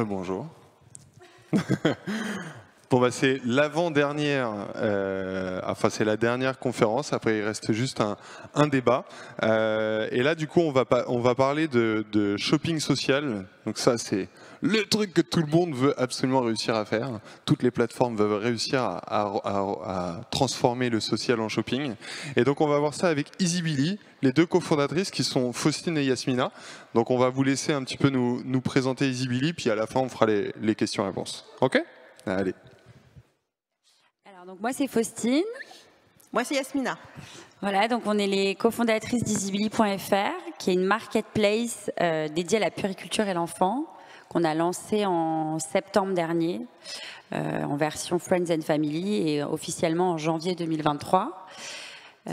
Bonjour. Bon, bah, c'est l'avant-dernière, enfin c'est la dernière conférence, après il reste juste un débat. Et là du coup on va parler de shopping social, donc ça c'est le truc que tout le monde veut absolument réussir à faire. Toutes les plateformes veulent réussir à transformer le social en shopping. Et donc on va voir ça avec Easybilly, les deux cofondatrices qui sont Faustine et Yasmina. Donc on va vous laisser un petit peu nous présenter Easybilly, puis à la fin on fera les questions-réponses. Ok ? Allez. Alors, donc moi c'est Faustine. Moi c'est Yasmina. Voilà, donc on est les cofondatrices d'Easybilly.fr, qui est une marketplace dédiée à la puériculture et l'enfant, qu'on a lancée en septembre dernier, en version Friends and Family, et officiellement en janvier 2023. Tu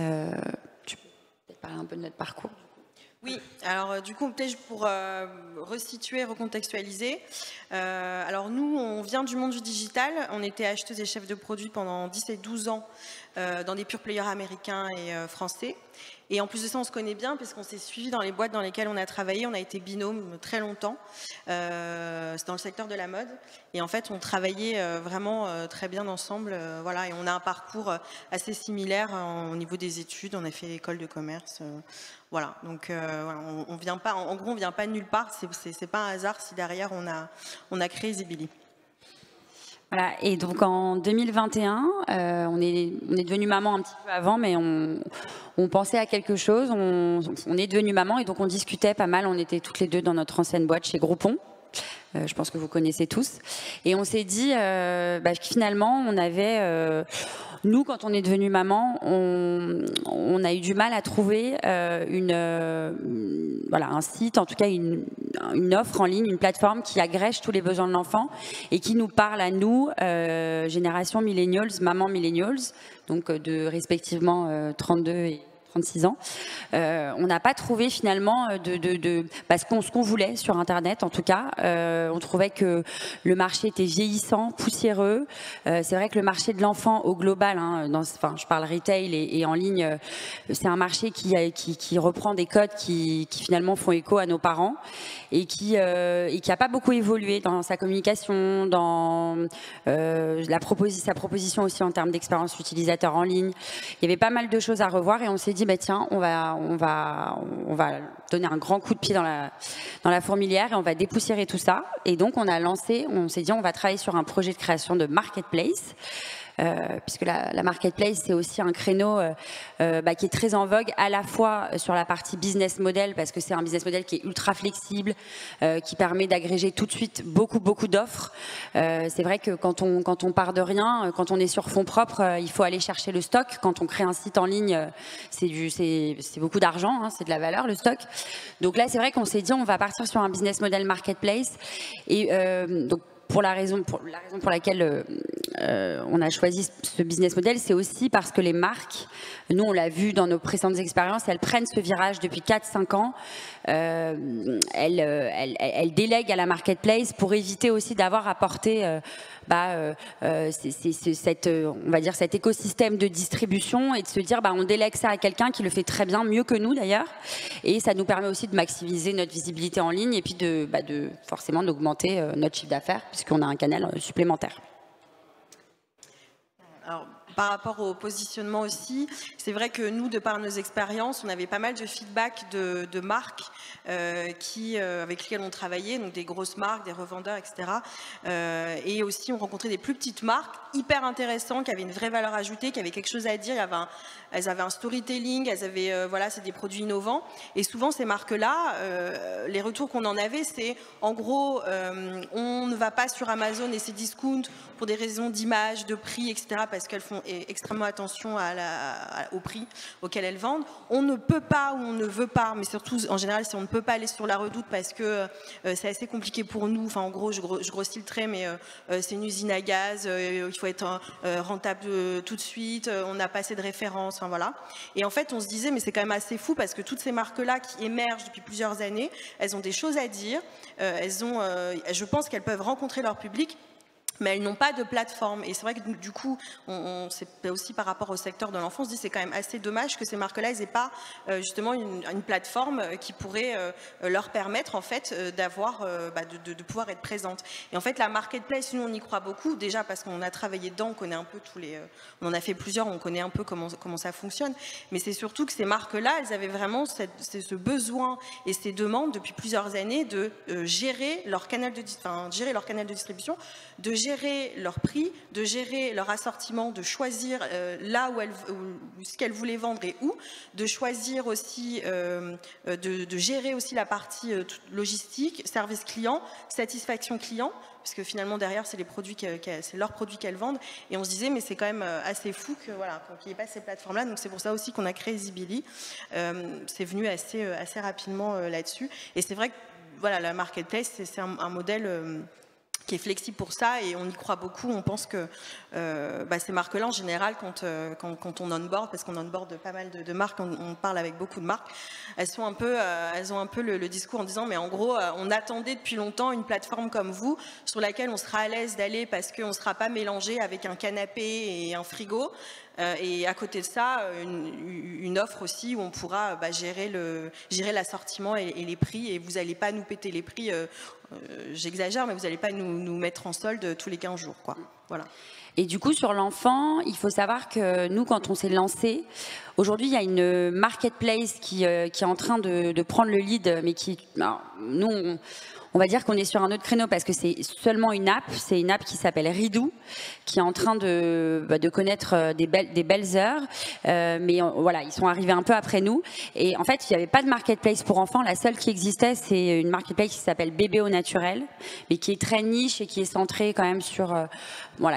peux peut-être parler un peu de notre parcours? Oui, alors du coup, peut-être pour resituer, recontextualiser. Alors nous, on vient du monde du digital. On était acheteuses et chefs de produits pendant 10 et 12 ans dans des pure players américains et français. Et en plus de ça, on se connaît bien puisqu'on s'est suivis dans les boîtes dans lesquelles on a travaillé. On a été binômes très longtemps. C'est dans le secteur de la mode. Et en fait, on travaillait vraiment très bien ensemble. Voilà, et on a un parcours assez similaire au niveau des études. On a fait l'école de commerce. Voilà, donc voilà, on vient pas, en gros, on vient pas de nulle part. C'est pas un hasard si derrière on a créé Easybilly. Voilà, et donc en 2021, on est devenu maman un petit peu avant, mais on pensait à quelque chose, on est devenu maman et donc on discutait pas mal, on était toutes les deux dans notre ancienne boîte chez Groupon. Je pense que vous connaissez tous. Et on s'est dit que finalement, on avait... nous, quand on est devenu maman, on a eu du mal à trouver un site, en tout cas une offre en ligne, une plateforme qui agrège tous les besoins de l'enfant et qui nous parle à nous, génération millennials, maman millennials, donc de respectivement 32 et 36 ans. On n'a pas trouvé finalement ce qu'on voulait sur Internet en tout cas. On trouvait que le marché était vieillissant, poussiéreux. C'est vrai que le marché de l'enfant au global, je parle retail et en ligne, c'est un marché qui reprend des codes qui finalement font écho à nos parents et qui a pas beaucoup évolué dans sa communication, dans sa proposition aussi en termes d'expérience utilisateur en ligne. Il y avait pas mal de choses à revoir et on s'est dit tiens, on va donner un grand coup de pied dans la fourmilière et on va dépoussiérer tout ça. Et donc on s'est dit on va travailler sur un projet de création de marketplace. Puisque la marketplace, c'est aussi un créneau qui est très en vogue, à la fois sur la partie business model, parce que c'est un business model qui est ultra flexible, qui permet d'agréger tout de suite beaucoup d'offres. C'est vrai que quand on part de rien, quand on est sur fonds propres, il faut aller chercher le stock. Quand on crée un site en ligne, c'est beaucoup d'argent, c'est de la valeur, le stock. Donc là, c'est vrai qu'on s'est dit, on va partir sur un business model marketplace. Et donc, la raison pour laquelle on a choisi ce business model, c'est aussi parce que les marques, nous on l'a vu dans nos précédentes expériences, elles prennent ce virage depuis 4-5 ans. Elles délèguent à la marketplace pour éviter aussi d'avoir à porter cet écosystème de distribution et de se dire on délègue ça à quelqu'un qui le fait très bien, mieux que nous d'ailleurs, et ça nous permet aussi de maximiser notre visibilité en ligne et puis forcément d'augmenter notre chiffre d'affaires puisqu'on a un canal supplémentaire. Alors, par rapport au positionnement aussi, c'est vrai que nous, de par nos expériences, on avait pas mal de feedback de marques avec lesquelles on travaillait, donc des grosses marques, des revendeurs, etc. Et aussi, on rencontrait des plus petites marques hyper intéressantes, qui avaient une vraie valeur ajoutée, qui avaient quelque chose à dire. Elles avaient un storytelling, c'est des produits innovants. Et souvent, ces marques-là, les retours qu'on en avait, c'est en gros, on ne va pas sur Amazon et ses discounts pour des raisons d'image, de prix, etc. parce qu'elles font extrêmement attention au prix auquel elles vendent. On ne peut pas ou on ne veut pas, mais surtout en général, si on ne peut pas aller sur la Redoute parce que c'est assez compliqué pour nous. Enfin, en gros, je grossis le trait, mais c'est une usine à gaz. Il faut être rentable tout de suite. On n'a pas assez de références. Enfin, voilà. Et en fait, on se disait, mais c'est quand même assez fou parce que toutes ces marques-là qui émergent depuis plusieurs années, elles ont des choses à dire. Je pense qu'elles peuvent rencontrer leur public. mais elles n'ont pas de plateforme. Et c'est vrai que du coup, c'est aussi par rapport au secteur de l'enfance, on se dit c'est quand même assez dommage que ces marques-là n'aient pas justement une plateforme qui pourrait leur permettre en fait d'avoir, de pouvoir être présente. Et en fait, la marketplace, nous on y croit beaucoup, déjà parce qu'on a travaillé dedans, on connaît un peu on en a fait plusieurs, on connaît un peu comment ça fonctionne. Mais c'est surtout que ces marques-là, elles avaient vraiment ce besoin et ces demandes depuis plusieurs années de gérer leur canal de distribution, de gérer leur prix, de gérer leur assortiment, de choisir là où ce qu'elles voulaient vendre et où, de choisir aussi, de gérer aussi la partie logistique, service client, satisfaction client, parce que finalement derrière c'est leurs produits qu'elles vendent, et on se disait mais c'est quand même assez fou qu'il n'y ait pas ces plateformes là, donc c'est pour ça aussi qu'on a créé Easybilly. C'est venu assez rapidement là-dessus, et c'est vrai que voilà, la marketplace c'est un modèle qui est flexible pour ça, et on y croit beaucoup. On pense que ces marques-là, en général, quand on onboard, parce qu'on onboard pas mal de marques, on parle avec beaucoup de marques, elles ont un peu le discours en disant, mais en gros, on attendait depuis longtemps une plateforme comme vous, sur laquelle on sera à l'aise d'aller parce qu'on ne sera pas mélangé avec un canapé et un frigo. Et à côté de ça, une offre aussi où on pourra gérer l'assortiment et les prix, et vous n'allez pas nous péter les prix, j'exagère, mais vous n'allez pas nous mettre en solde tous les 15 jours, quoi. Voilà. Et du coup, sur l'enfant, il faut savoir que nous, quand on s'est lancé, aujourd'hui, il y a une marketplace qui est en train de prendre le lead, mais nous, on va dire qu'on est sur un autre créneau parce que c'est seulement une app. C'est une app qui s'appelle Ridou, qui est en train de connaître des belles heures. Mais voilà, ils sont arrivés un peu après nous. Et en fait, il n'y avait pas de marketplace pour enfants. La seule qui existait, c'est une marketplace qui s'appelle Bébé au naturel, mais qui est très niche et qui est centrée quand même sur,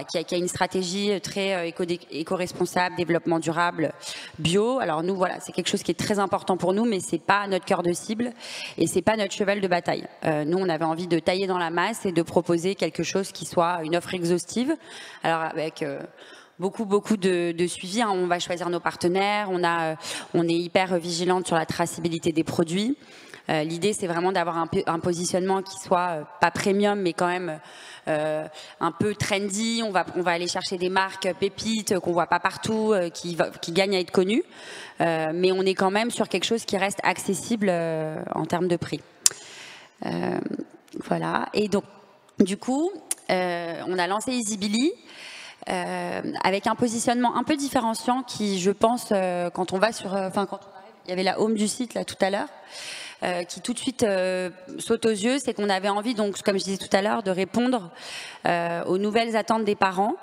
qui a une stratégie très éco-responsable, développement durable, bio. Alors nous, voilà, c'est quelque chose qui est très important pour nous, mais c'est pas notre cœur de cible et c'est pas notre cheval de bataille. Nous, on avait envie de tailler dans la masse et de proposer quelque chose qui soit une offre exhaustive. Alors avec beaucoup de suivi, hein. On va choisir nos partenaires, on est hyper vigilante sur la traçabilité des produits. L'idée, c'est vraiment d'avoir un positionnement qui soit pas premium, mais quand même un peu trendy. On va aller chercher des marques pépites qu'on voit pas partout, qui gagnent à être connues. Mais on est quand même sur quelque chose qui reste accessible en termes de prix. Voilà. Et donc, du coup, on a lancé Easybilly avec un positionnement un peu différenciant qui, je pense, quand on va quand on arrive, il y avait la home du site là tout à l'heure, qui tout de suite saute aux yeux, c'est qu'on avait envie, donc, comme je disais tout à l'heure, de répondre aux nouvelles attentes des parents,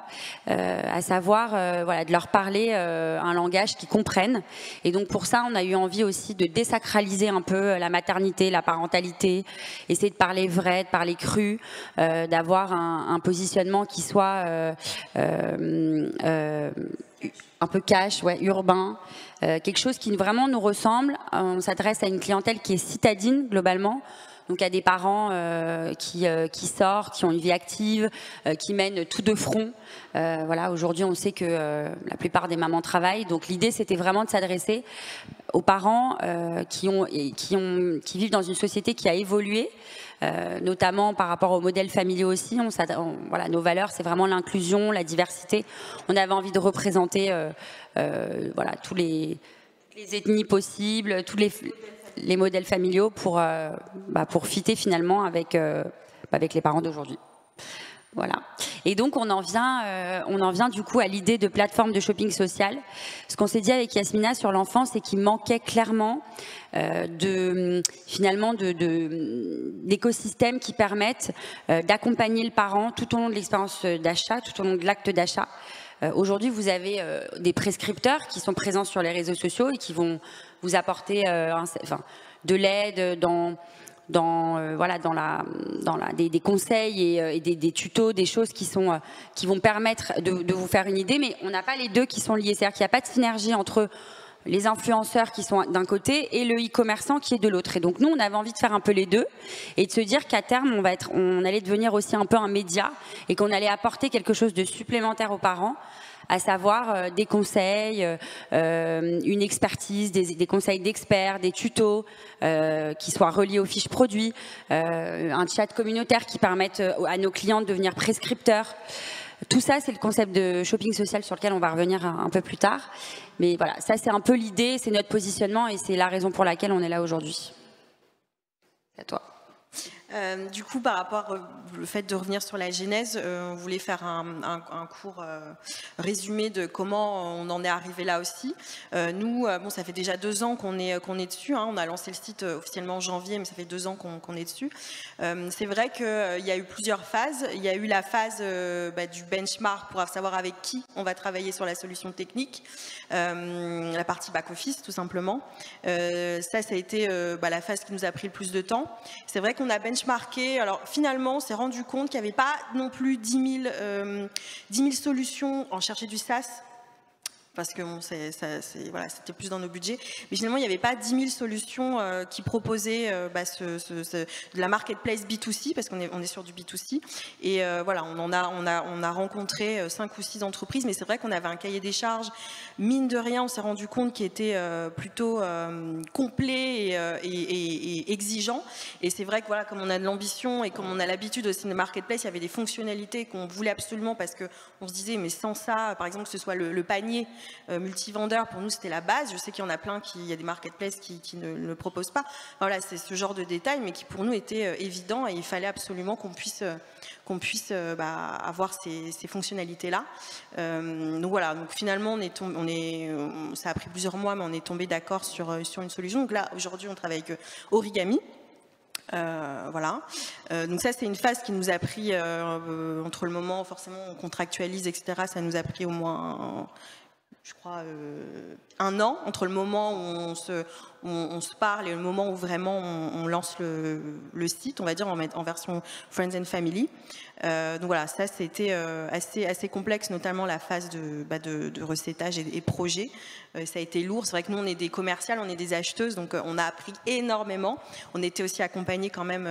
à savoir de leur parler un langage qu'ils comprennent. Et donc pour ça, on a eu envie aussi de désacraliser un peu la maternité, la parentalité, essayer de parler vrai, de parler cru, d'avoir un positionnement qui soit un peu cash, urbain, quelque chose qui vraiment nous ressemble. On s'adresse à une clientèle qui est citadine globalement, donc à des parents qui sortent, qui ont une vie active, qui mènent tout de front. Aujourd'hui, on sait que la plupart des mamans travaillent, donc l'idée c'était vraiment de s'adresser aux parents qui vivent dans une société qui a évolué. Notamment par rapport aux modèles familiaux aussi. Nos valeurs, c'est vraiment l'inclusion, la diversité. On avait envie de représenter tous les ethnies possibles, tous les modèles familiaux pour fitter finalement avec les parents d'aujourd'hui. Voilà. Et donc on en vient du coup à l'idée de plateforme de shopping social. Ce qu'on s'est dit avec Yasmina sur l'enfant, c'est qu'il manquait clairement d'écosystèmes qui permettent d'accompagner le parent tout au long de l'expérience d'achat, tout au long de l'acte d'achat. Aujourd'hui, vous avez des prescripteurs qui sont présents sur les réseaux sociaux et qui vont vous apporter de l'aide des conseils et des tutos, des choses qui vont permettre de vous faire une idée, mais on n'a pas les deux qui sont liés. C'est-à-dire qu'il n'y a pas de synergie entre les influenceurs qui sont d'un côté et le e-commerçant qui est de l'autre. Et donc nous, on avait envie de faire un peu les deux et de se dire qu'à terme, on allait devenir aussi un peu un média et qu'on allait apporter quelque chose de supplémentaire aux parents à savoir des conseils, une expertise, des conseils d'experts, des tutos qui soient reliés aux fiches produits, un chat communautaire qui permette à nos clients de devenir prescripteurs. Tout ça, c'est le concept de shopping social sur lequel on va revenir un peu plus tard. Mais voilà, ça c'est un peu l'idée, c'est notre positionnement et c'est la raison pour laquelle on est là aujourd'hui. C'est à toi. Du coup, par rapport au fait de revenir sur la genèse, on voulait faire un court résumé de comment on en est arrivé là aussi. Nous, bon, ça fait déjà 2 ans qu'on est dessus. Hein. On a lancé le site officiellement en janvier, mais ça fait 2 ans qu'on est dessus. C'est vrai qu'il y a eu plusieurs phases. Il y a eu la phase du benchmark pour savoir avec qui on va travailler sur la solution technique, la partie back-office tout simplement. Ça a été la phase qui nous a pris le plus de temps. C'est vrai qu'on a benchmarké, alors finalement on s'est rendu compte qu'il n'y avait pas non plus 10 000 solutions, on cherchait du SaaS, parce que bon, voilà, c'était plus dans nos budgets. Mais finalement, il n'y avait pas 10 000 solutions qui proposaient de la marketplace B2C, parce qu'on est sur du B2C. Et voilà, on a rencontré 5 ou 6 entreprises, mais c'est vrai qu'on avait un cahier des charges. Mine de rien, on s'est rendu compte qu'il était plutôt complet et exigeant. Et c'est vrai que voilà, comme on a de l'ambition et comme on a l'habitude aussi de marketplace, il y avait des fonctionnalités qu'on voulait absolument, parce qu'on se disait, mais sans ça, par exemple, que ce soit le panier multivendeur, pour nous c'était la base. Je sais qu'il y en a plein, il y a des marketplaces qui ne le proposent pas. Voilà, c'est ce genre de détails, mais qui pour nous était évident et il fallait absolument qu'on puisse avoir ces fonctionnalités-là. Donc voilà, donc finalement ça a pris plusieurs mois, mais on est tombé d'accord sur une solution. Donc là, aujourd'hui, on travaille avec Origami. Voilà. Donc ça, c'est une phase qui nous a pris entre le moment, forcément, on contractualise, etc. Ça nous a pris au moins, je crois, 1 an entre le moment où on se parle et le moment où vraiment on lance le site, on va dire en version Friends and Family. Donc voilà, ça c'était assez complexe, notamment la phase de recettage et projet. Ça a été lourd. C'est vrai que nous on est des commerciales, on est des acheteuses, donc on a appris énormément. On était aussi accompagnés quand même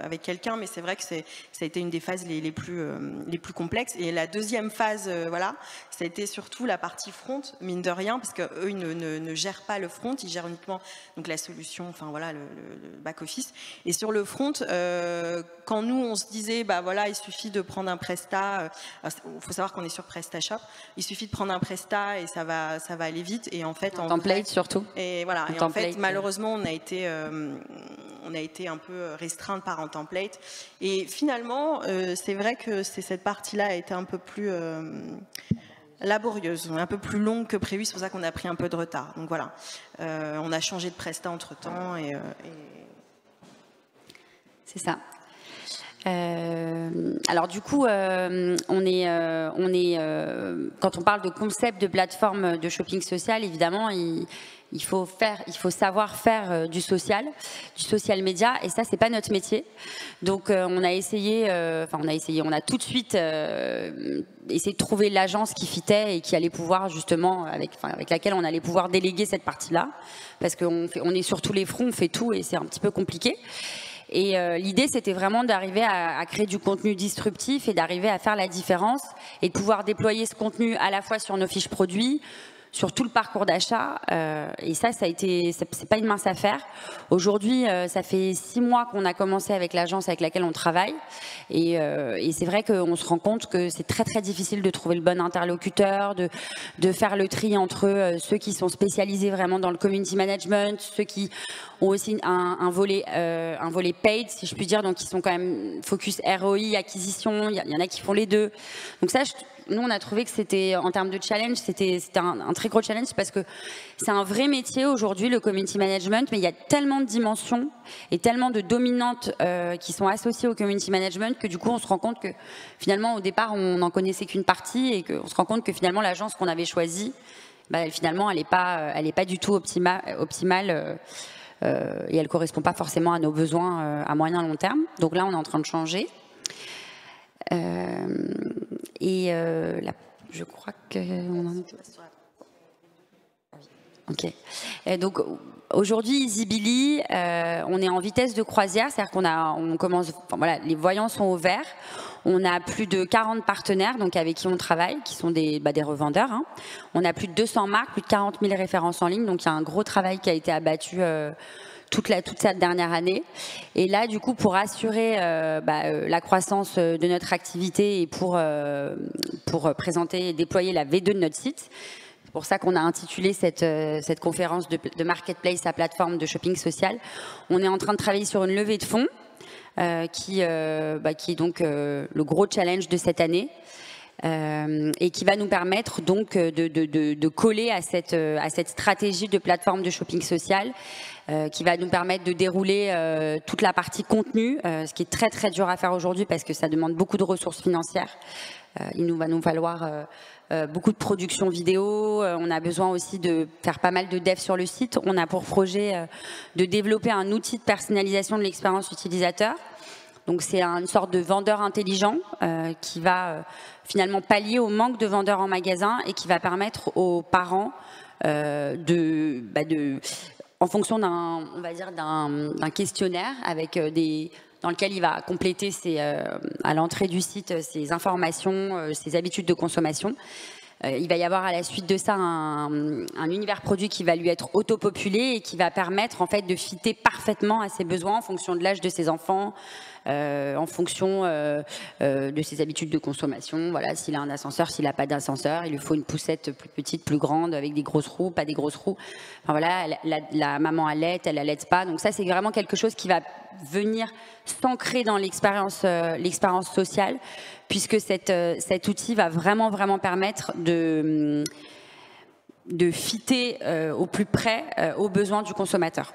avec quelqu'un, mais c'est vrai que ça a été une des phases les plus complexes. Et la deuxième phase, voilà, ça a été surtout la partie front, mine de rien, parce qu'eux ils ne gèrent pas le front, ils gèrent uniquement donc la solution, enfin voilà, le back-office. Et sur le front, quand nous on se disait, bah voilà, il suffit de prendre un prestat, il faut savoir qu'on est sur PrestaShop, il suffit de prendre un prestat et ça va aller vite. Et en fait, template surtout. Et voilà. Et en fait, malheureusement, on a été un peu restreinte par un template. Et finalement, c'est vrai que cette partie-là a été un peu plus laborieuse, un peu plus longue que prévu. C'est pour ça qu'on a pris un peu de retard. Donc voilà, on a changé de prestat entre-temps. C'est ça. Alors du coup, quand on parle de concept de plateforme de shopping social, évidemment, il faut savoir faire du social média, et ça c'est pas notre métier. Donc on a tout de suite essayé de trouver l'agence qui fitait et qui allait pouvoir justement avec laquelle on allait pouvoir déléguer cette partie-là, parce qu'on est sur tous les fronts, on fait tout et c'est un petit peu compliqué. Et l'idée, c'était vraiment d'arriver à créer du contenu disruptif et d'arriver à faire la différence et de pouvoir déployer ce contenu à la fois sur nos fiches produits, sur tout le parcours d'achat. Et c'est pas une mince affaire. Aujourd'hui, ça fait 6 mois qu'on a commencé avec l'agence avec laquelle on travaille. Et c'est vrai qu'on se rend compte que c'est très très difficile de trouver le bon interlocuteur, de faire le tri entre ceux qui sont spécialisés vraiment dans le community management, ceux qui ont aussi un volet paid, si je puis dire, donc qui sont quand même focus ROI, acquisition. Il y en a qui font les deux. Donc ça, nous, on a trouvé que c'était, en termes de challenge, c'était un très gros challenge, parce que c'est un vrai métier aujourd'hui, le community management, mais il y a tellement de dimensions et tellement de dominantes qui sont associées au community management que du coup, on se rend compte que finalement, au départ, on n'en connaissait qu'une partie et qu'on se rend compte que finalement, l'agence qu'on avait choisie, finalement, elle n'est pas du tout optimale et elle ne correspond pas forcément à nos besoins à moyen long terme. Donc là, on est en train de changer. Là, je crois que ok. Et donc aujourd'hui, EasyBilly, on est en vitesse de croisière, c'est-à-dire on commence. Enfin, voilà, les voyants sont au vert. On a plus de 40 partenaires donc avec qui on travaille, qui sont des revendeurs. Hein. On a plus de 200 marques, plus de 40 000 références en ligne. Donc il y a un gros travail qui a été abattu toute cette dernière année. Et là, du coup, pour assurer la croissance de notre activité et pour présenter et déployer la V2 de notre site, c'est pour ça qu'on a intitulé cette conférence de Marketplace à plateforme de shopping social. On est en train de travailler sur une levée de fonds qui est donc le gros challenge de cette année. Et qui va nous permettre donc de coller à cette stratégie de plateforme de shopping social qui va nous permettre de dérouler toute la partie contenu, ce qui est très très dur à faire aujourd'hui parce que ça demande beaucoup de ressources financières. Il va nous falloir beaucoup de production vidéo, on a besoin aussi de faire pas mal de dev sur le site. On a pour projet de développer un outil de personnalisation de l'expérience utilisateur. Donc c'est une sorte de vendeur intelligent qui va finalement pallier au manque de vendeurs en magasin et qui va permettre aux parents en fonction d'un questionnaire avec dans lequel il va compléter à l'entrée du site ses informations, ses habitudes de consommation. Il va y avoir à la suite de ça un univers produit qui va lui être auto-populé et qui va permettre en fait de fitter parfaitement à ses besoins en fonction de l'âge de ses enfants, en fonction de ses habitudes de consommation. Voilà, s'il a un ascenseur, s'il n'a pas d'ascenseur, il lui faut une poussette plus petite, plus grande, avec des grosses roues, pas des grosses roues. Enfin, voilà, la maman allaite, elle allaite pas. Donc ça, c'est vraiment quelque chose qui va venir s'ancrer dans l'expérience sociale, puisque cet outil va vraiment permettre de fitter au plus près aux besoins du consommateur.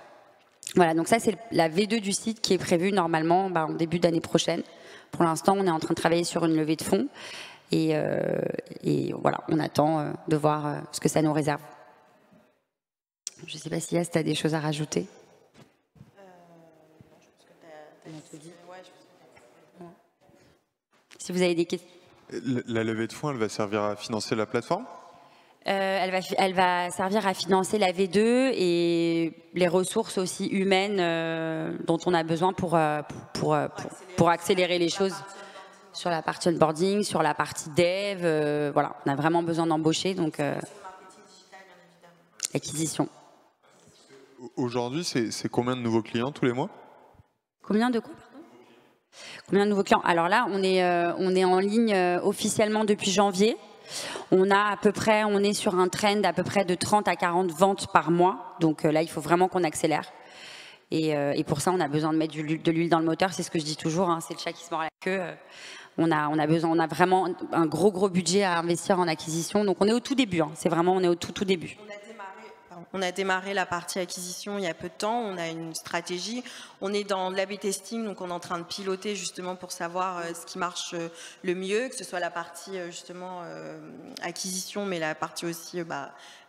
Voilà, donc ça c'est la V2 du site qui est prévue normalement en début d'année prochaine. Pour l'instant, on est en train de travailler sur une levée de fonds et voilà, on attend de voir ce que ça nous réserve. Je ne sais pas si Yas, tu as des choses à rajouter. Si vous avez des questions. La levée de fonds, elle va servir à financer la plateforme ? Elle va servir à financer la V2 et les ressources aussi humaines dont on a besoin pour accélérer les choses sur la partie onboarding, sur la partie dev. Voilà, on a vraiment besoin d'embaucher, donc acquisition. Aujourd'hui, c'est combien de nouveaux clients tous les mois ? Combien de quoi, pardon ? Combien de nouveaux clients ? Alors là, on est en ligne officiellement depuis janvier. On est sur un trend à peu près de 30 à 40 ventes par mois. Donc là, il faut vraiment qu'on accélère. Et pour ça, on a besoin de mettre de l'huile dans le moteur. C'est ce que je dis toujours, hein, c'est le chat qui se mord la queue. On a vraiment un gros budget à investir en acquisition. Donc on est au tout début. Hein, on est au tout début. On a démarré la partie acquisition il y a peu de temps, on a une stratégie, on est dans l'A/B testing, donc on est en train de piloter justement pour savoir ce qui marche le mieux, que ce soit la partie justement acquisition, mais la partie aussi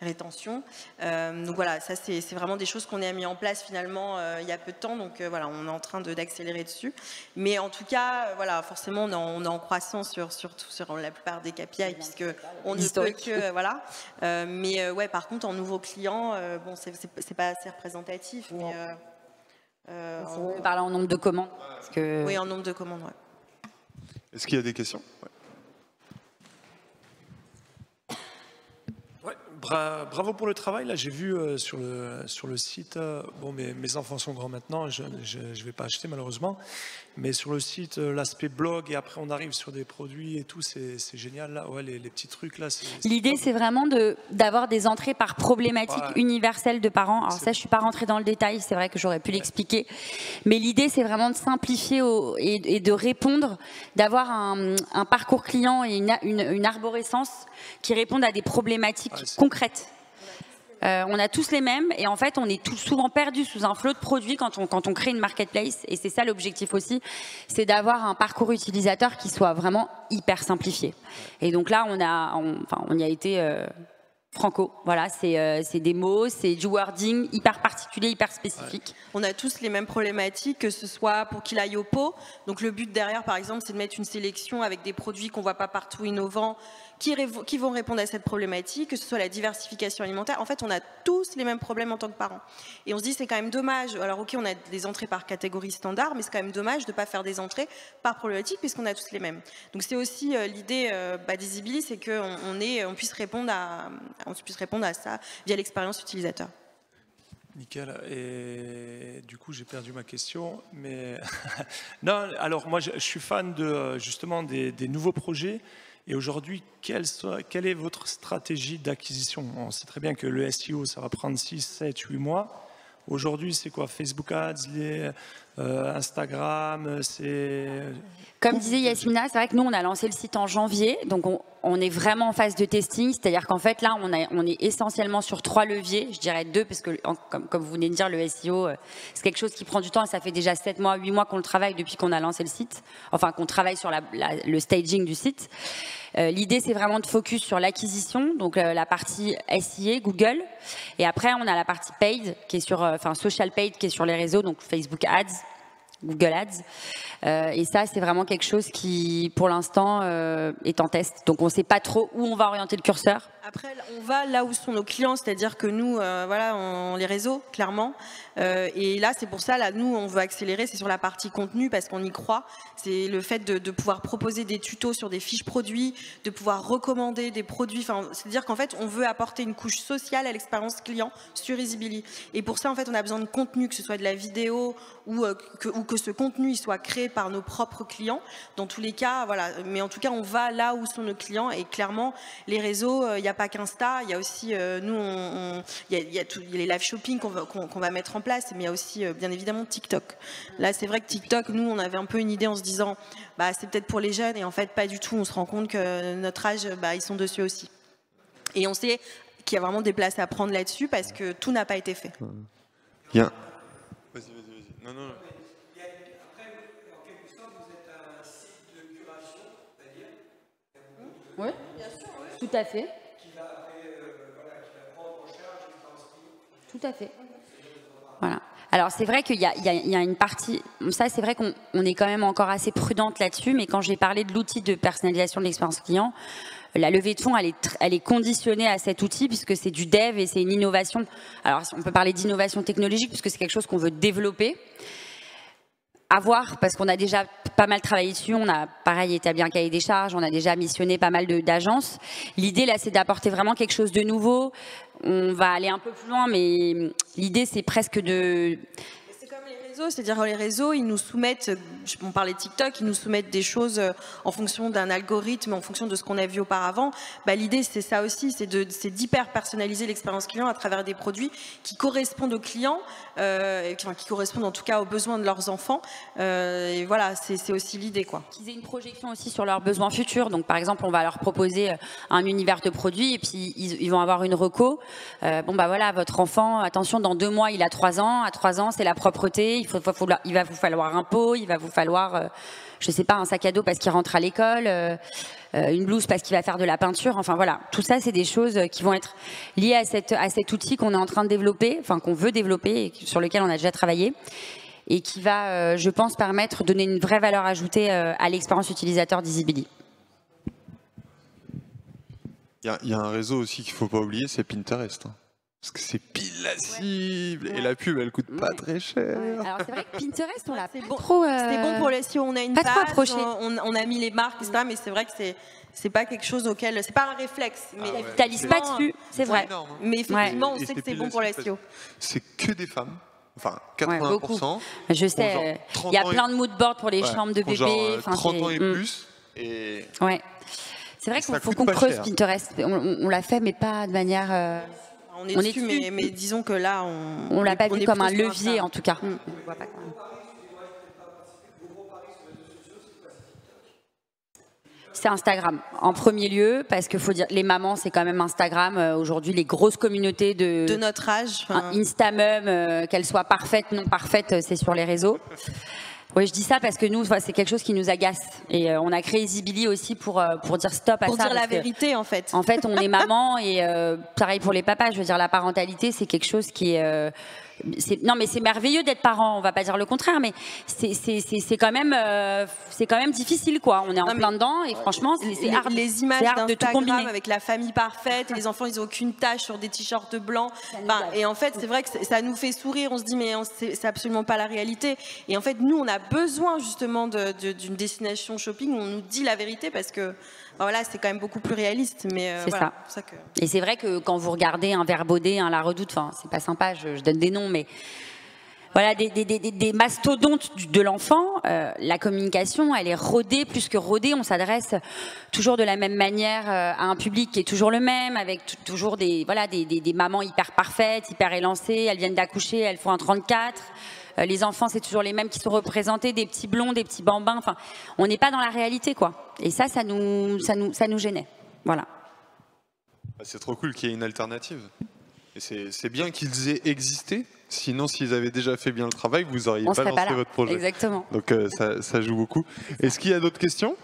rétention. Donc voilà, ça c'est vraiment des choses qu'on a mis en place finalement il y a peu de temps, donc voilà, on est en train d'accélérer dessus. Mais en tout cas, voilà, forcément on est en croissance sur la plupart des KPI, puisque on ne peut que voilà. Mais ouais, par contre en nouveaux clients, bon, c'est pas assez représentatif, mais on parle en nombre de commandes. Parce que... Oui, en nombre de commandes, ouais. Est-ce qu'il y a des questions ? Ouais, bravo pour le travail. Là, j'ai vu sur le site, bon, mes enfants sont grands maintenant, je ne vais pas acheter malheureusement, mais sur le site, l'aspect blog, et après on arrive sur des produits et tout, c'est génial. Là, ouais, les petits trucs là. L'idée, c'est vraiment d'avoir des entrées par problématique universelle de parents. Alors ça, je ne suis pas rentrée dans le détail, c'est vrai que j'aurais pu l'expliquer, mais l'idée, c'est vraiment de simplifier et de répondre, d'avoir un parcours client et une arborescence qui répondent à des problématiques concrètes. On a tous les mêmes et en fait on est souvent perdu sous un flot de produits quand on crée une marketplace, et c'est ça l'objectif aussi, c'est d'avoir un parcours utilisateur qui soit vraiment hyper simplifié. Et donc là on y a été franco, voilà, c'est des mots, c'est du wording hyper particulier, hyper spécifique. On a tous les mêmes problématiques, que ce soit pour qu'il aille au pot. Donc le but derrière, par exemple, c'est de mettre une sélection avec des produits qu'on ne voit pas partout innovants, qui vont répondre à cette problématique, que ce soit la diversification alimentaire. En fait, on a tous les mêmes problèmes en tant que parents. Et on se dit, c'est quand même dommage. Alors, ok, on a des entrées par catégorie standard, mais c'est quand même dommage de ne pas faire des entrées par problématique, puisqu'on a tous les mêmes. Donc, c'est aussi l'idée d'Easybily, c'est qu'on puisse répondre à ça via l'expérience utilisateur. Nickel. Et du coup, j'ai perdu ma question. Mais non, alors moi, je suis fan justement des nouveaux projets. Et aujourd'hui, quelle est votre stratégie d'acquisition? On sait très bien que le SEO, ça va prendre 6, 7, 8 mois. Aujourd'hui, c'est quoi? Facebook Ads, Instagram, c'est... Comme disait Yasmina, c'est vrai que nous, on a lancé le site en janvier, donc on est vraiment en phase de testing, c'est-à-dire qu'en fait, là, on est essentiellement sur 3 leviers, je dirais 2, parce que, comme vous venez de dire, le SEO, c'est quelque chose qui prend du temps, et ça fait déjà 7 mois, 8 mois qu'on le travaille depuis qu'on a lancé le site, enfin, qu'on travaille sur le staging du site. L'idée, c'est vraiment de focus sur l'acquisition, donc la partie SIA, Google, et après, on a la partie paid, qui est sur, social paid, qui est sur les réseaux, donc Facebook Ads, Google Ads. Et ça, c'est vraiment quelque chose qui, pour l'instant, est en test. Donc, on ne sait pas trop où on va orienter le curseur. Après, on va là où sont nos clients, c'est-à-dire que nous, voilà, on les réseaux, clairement. Et là, c'est pour ça, là, nous, on veut accélérer, c'est sur la partie contenu, parce qu'on y croit. C'est le fait de pouvoir proposer des tutos sur des fiches produits, de pouvoir recommander des produits. Enfin, c'est-à-dire qu'en fait, on veut apporter une couche sociale à l'expérience client sur Easybily. Et pour ça, en fait, on a besoin de contenu, que ce soit de la vidéo ou que ce contenu il soit créé par nos propres clients. Dans tous les cas, voilà. Mais en tout cas, on va là où sont nos clients. Et clairement, les réseaux, il n'y a pas qu'Insta, il y a aussi, nous, il y a les live shopping qu'on va mettre en place, mais il y a aussi, bien évidemment, TikTok. Là, c'est vrai que TikTok, nous, on avait un peu une idée en se disant, bah, c'est peut-être pour les jeunes, et en fait, pas du tout. On se rend compte que notre âge, bah, ils sont dessus aussi. Et on sait qu'il y a vraiment des places à prendre là-dessus, parce que tout n'a pas été fait. Bien. Vas-y. Non. Oui, bien sûr, oui. Tout à fait. Tout à fait. Voilà. Alors c'est vrai qu'il y a une partie, ça c'est vrai qu'on est quand même encore assez prudente là-dessus, mais quand j'ai parlé de l'outil de personnalisation de l'expérience client, la levée de fonds, elle est conditionnée à cet outil puisque c'est du dev et c'est une innovation. Alors on peut parler d'innovation technologique puisque c'est quelque chose qu'on veut développer. À voir, parce qu'on a déjà pas mal travaillé dessus, on a pareil établi un cahier des charges, on a déjà missionné pas mal d'agences. L'idée là, c'est d'apporter vraiment quelque chose de nouveau. On va aller un peu plus loin, mais l'idée c'est presque de... C'est comme les réseaux, c'est-à-dire les réseaux, ils nous soumettent, on parlait de TikTok, ils nous soumettent des choses en fonction d'un algorithme, en fonction de ce qu'on a vu auparavant. Bah, l'idée c'est ça aussi, c'est d'hyper personnaliser l'expérience client à travers des produits qui correspondent aux clients, qui correspondent en tout cas aux besoins de leurs enfants. Et voilà, c'est aussi l'idée, quoi. Qu'ils aient une projection aussi sur leurs besoins futurs. Donc par exemple, on va leur proposer un univers de produits et puis ils vont avoir une reco. Bon bah voilà, votre enfant, attention, dans 2 mois il a 3 ans. À 3 ans, c'est la propreté. Il va vous falloir un pot, il va vous falloir, je sais pas, un sac à dos parce qu'il rentre à l'école, une blouse parce qu'il va faire de la peinture. Enfin voilà, tout ça c'est des choses qui vont être liées à cet outil qu'on est en train de développer, enfin qu'on veut développer et sur lequel on a déjà travaillé et qui va, je pense, permettre de donner une vraie valeur ajoutée à l'expérience utilisateur d'Easybily. Il y a un réseau aussi qu'il ne faut pas oublier, c'est Pinterest. Parce que c'est pile la cible et la pub elle coûte pas très cher. Ouais. Alors c'est vrai que Pinterest on l'a pas bon, trop. C'est bon pour les si on a une page, on a mis les marques etc. Mais c'est vrai que c'est pas quelque chose auquel c'est pas un réflexe. Mais t'alises pas dessus, c'est vrai. Énorme, hein. Mais effectivement on sait que c'est bon pour les SEO. C'est que des femmes. Enfin, 80%. Je sais, il y a plein de moodboards pour les chambres de bébés. 30 ans et plus. Et... Ouais. C'est vrai qu'il faut qu'on creuse Pinterest. On l'a fait, mais pas de manière... On est dessus, mais disons que là, on l'a pas vu comme un levier, en tout cas. C'est Instagram, en premier lieu, parce qu'il faut dire, les mamans, c'est quand même Instagram. Aujourd'hui, les grosses communautés de notre âge. Instamum, qu'elles soient parfaites, non parfaites, c'est sur les réseaux. Oui, je dis ça parce que nous, c'est quelque chose qui nous agace. Et on a créé Easybily aussi pour dire stop à ça. Pour dire la vérité, en fait. En fait, on est maman et pareil pour les papas. Je veux dire, la parentalité, c'est quelque chose qui est non, mais c'est merveilleux d'être parent, on va pas dire le contraire, mais c'est quand même difficile, quoi. On est en plein dedans et franchement, c'est hard. Les images d'Instagram avec la famille parfaite, et les enfants, ils n'ont aucune tache sur des t-shirts blancs. Et en fait, c'est vrai que ça nous fait sourire. On se dit, mais c'est absolument pas la réalité. Et en fait, nous, on a besoin justement d'une destination shopping où on nous dit la vérité parce que voilà, c'est quand même beaucoup plus réaliste. Mais c'est voilà, ça. Et c'est vrai que quand vous regardez un Vert Baudet, un La Redoute, enfin, c'est pas sympa, je donne des noms, mais voilà, des mastodontes de l'enfant, la communication, elle est rodée, plus que rodée. On s'adresse toujours de la même manière à un public qui est toujours le même, avec toujours des mamans hyper parfaites, hyper élancées. Elles viennent d'accoucher, elles font un 34. Les enfants, c'est toujours les mêmes qui sont représentés, des petits blonds, des petits bambins. Enfin, on n'est pas dans la réalité, quoi. Et ça nous gênait. Voilà. C'est trop cool qu'il y ait une alternative. Et c'est bien qu'ils aient existé. Sinon, s'ils avaient déjà fait bien le travail, vous n'auriez pas lancé votre projet. Exactement. Donc ça joue beaucoup. Est-ce qu'il y a d'autres questions?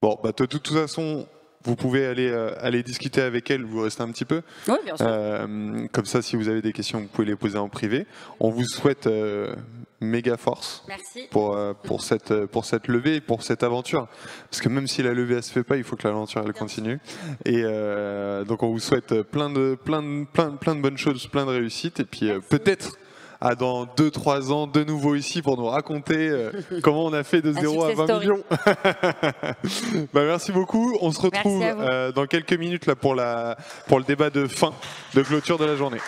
Bon, bah, de toute façon, vous pouvez aller discuter avec elle, vous restez un petit peu. Oui, bien sûr. Comme ça, si vous avez des questions, vous pouvez les poser en privé. On vous souhaite méga force. Merci. Pour cette levée et pour cette aventure. Parce que même si la levée ne se fait pas, il faut que l'aventure elle continue. Et donc on vous souhaite plein de bonnes choses, plein de réussites. Et puis peut-être dans 2-3 ans de nouveau ici pour nous raconter comment on a fait de 0 à 20 millions. Bah, merci beaucoup. On se retrouve dans quelques minutes là pour le débat de fin, de clôture de la journée.